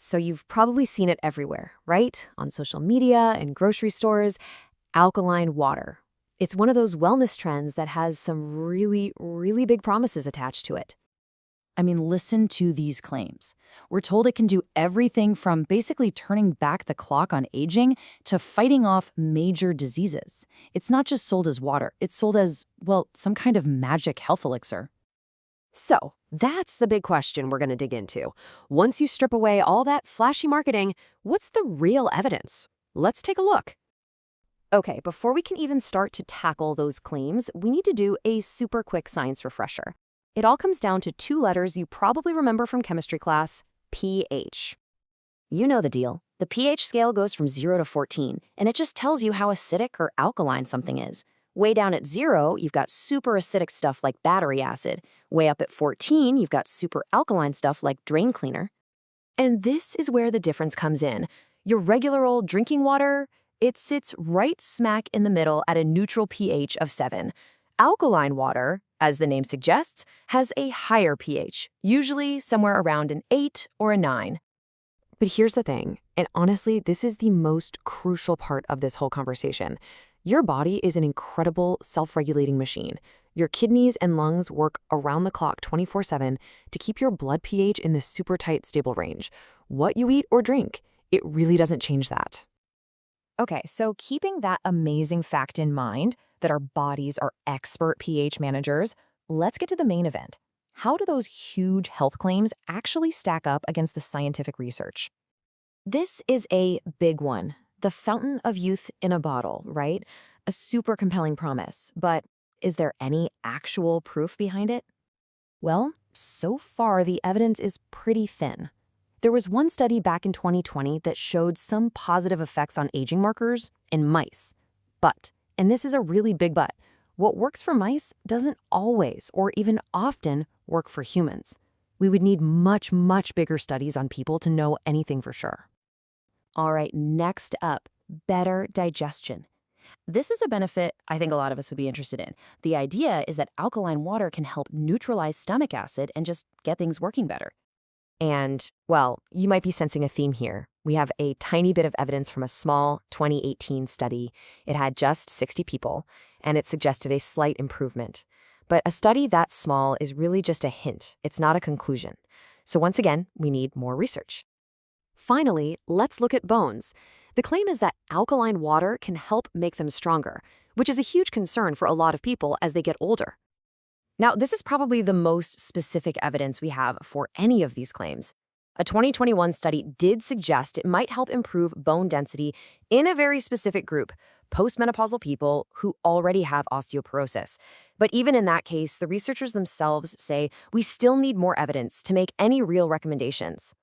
So you've probably seen it everywhere, right? On social media and grocery stores, alkaline water. It's one of those wellness trends that has some really, really big promises attached to it. I mean, listen to these claims. We're told it can do everything from basically turning back the clock on aging to fighting off major diseases. It's not just sold as water, it's sold as, well, some kind of magic health elixir. So that's the big question we're going to dig into. Once you strip away all that flashy marketing, what's the real evidence? Let's take a look. Okay, before we can even start to tackle those claims, we need to do a super quick science refresher. It all comes down to two letters you probably remember from chemistry class, pH. You know the deal. The pH scale goes from 0 to 14, and it just tells you how acidic or alkaline something is. Way down at 0, you've got super acidic stuff like battery acid. Way up at 14, you've got super alkaline stuff like drain cleaner. And this is where the difference comes in. Your regular old drinking water, it sits right smack in the middle at a neutral pH of 7. Alkaline water, as the name suggests, has a higher pH, usually somewhere around an 8 or a 9. But here's the thing, and honestly, this is the most crucial part of this whole conversation. Your body is an incredible self-regulating machine. Your kidneys and lungs work around the clock 24/7 to keep your blood pH in the super tight, stable range. What you eat or drink, it really doesn't change that. Okay, so keeping that amazing fact in mind, that our bodies are expert pH managers, let's get to the main event. How do those huge health claims actually stack up against the scientific research? This is a big one. The fountain of youth in a bottle, right? A super compelling promise, but is there any actual proof behind it? Well, so far the evidence is pretty thin. There was one study back in 2020 that showed some positive effects on aging markers in mice. But, and this is a really big but, what works for mice doesn't always or even often work for humans. We would need much, much bigger studies on people to know anything for sure. All right, next up, better digestion. This is a benefit I think a lot of us would be interested in. The idea is that alkaline water can help neutralize stomach acid and just get things working better. And, well, you might be sensing a theme here. We have a tiny bit of evidence from a small 2018 study. It had just 60 people, and it suggested a slight improvement. But a study that small is really just a hint. It's not a conclusion. So once again, we need more research. Finally, let's look at bones. The claim is that alkaline water can help make them stronger, which is a huge concern for a lot of people as they get older. Now, this is probably the most specific evidence we have for any of these claims. A 2021 study did suggest it might help improve bone density in a very specific group, postmenopausal people who already have osteoporosis. But even in that case, the researchers themselves say we still need more evidence to make any real recommendations.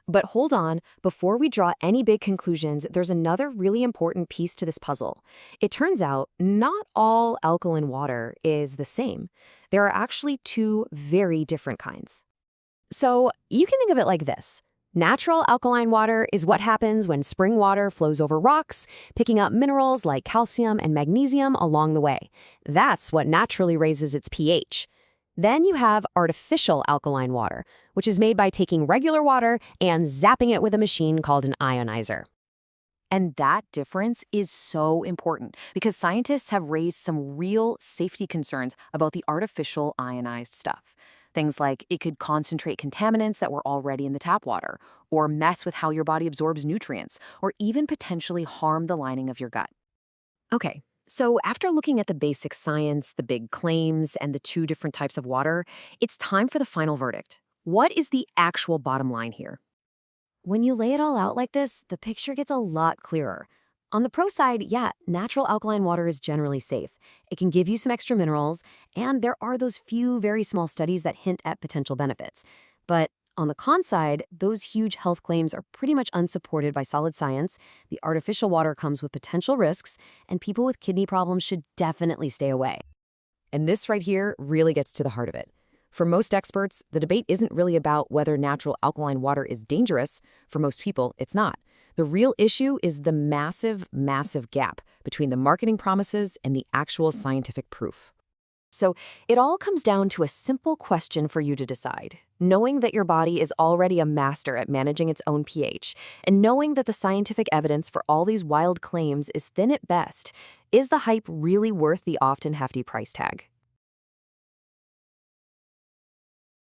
But hold on, before we draw any big conclusions, there's another really important piece to this puzzle. It turns out not all alkaline water is the same. There are actually two very different kinds. So you can think of it like this. Natural alkaline water is what happens when spring water flows over rocks, picking up minerals like calcium and magnesium along the way. That's what naturally raises its pH. Then you have artificial alkaline water, which is made by taking regular water and zapping it with a machine called an ionizer. And that difference is so important because scientists have raised some real safety concerns about the artificial ionized stuff. Things like it could concentrate contaminants that were already in the tap water, or mess with how your body absorbs nutrients, or even potentially harm the lining of your gut. Okay. So after looking at the basic science, the big claims, and the two different types of water, it's time for the final verdict. What is the actual bottom line here? When you lay it all out like this, the picture gets a lot clearer. On the pro side, yeah, natural alkaline water is generally safe. It can give you some extra minerals, and there are those few very small studies that hint at potential benefits. But on the con side, those huge health claims are pretty much unsupported by solid science. The artificial water comes with potential risks, and people with kidney problems should definitely stay away. And this right here really gets to the heart of it. For most experts, the debate isn't really about whether natural alkaline water is dangerous. For most people, it's not. The real issue is the massive, massive gap between the marketing promises and the actual scientific proof. So it all comes down to a simple question for you to decide. Knowing that your body is already a master at managing its own pH, and knowing that the scientific evidence for all these wild claims is thin at best, is the hype really worth the often hefty price tag?